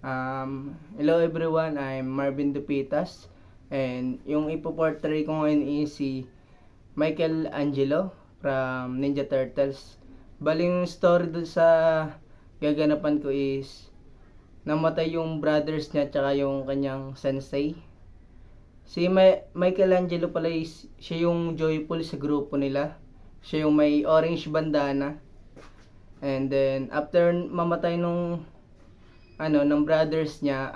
Hello everyone, I'm Marvin Dupitas and yung ipoportray ko ngayon is si Michelangelo from Ninja Turtles. Bali yung story dun sa gaganapan ko is namatay yung brothers niya tsaka yung kanyang sensei. Si Michelangelo pala is siya yung joyful sa grupo nila. Siya yung may orange bandana. And then after mamatay nung ng brothers niya,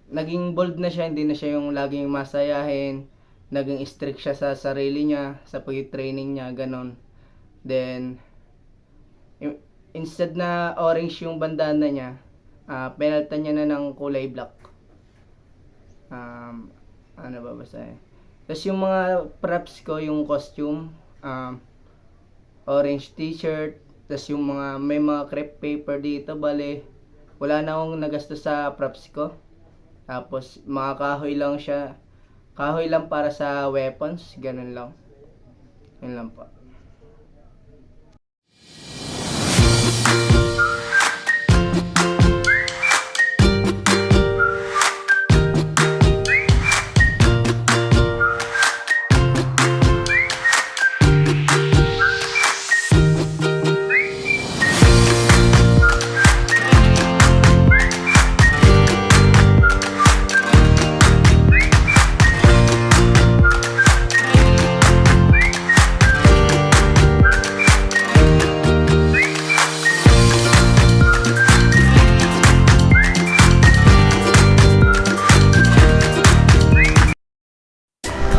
naging bold na siya, hindi na siya yung laging masayahin, naging strict siya sa sarili niya, sa pag-training niya, ganon. Then, instead na orange yung bandana niya, penaltan niya na ng kulay black. Ano ba basta eh. Tapos yung mga props ko, yung costume, orange t-shirt, tapos yung may mga crepe paper dito, bale wala na akong nagastos sa props ko. Tapos mga kahoy lang siya, kahoy lang para sa weapons, ganun lang. Yun lang po.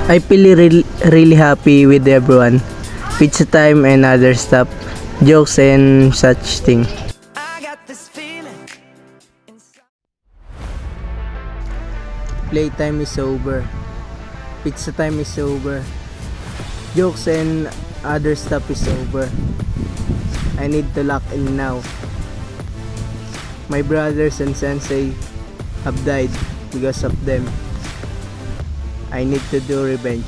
I feel really happy with everyone. Pizza time and other stuff, jokes and such thing. Playtime is over. Pizza time is over. Jokes and other stuff is over. I need to lock in now. My brothers and sensei have died because of them. I need to do revenge.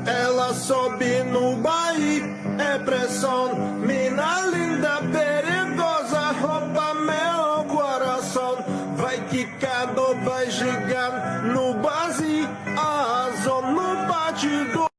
Ela sobe no baile, é pressão, mina linda, perigosa, rouba meu coração, vai quicando, vai gigar no base, a zona no bate do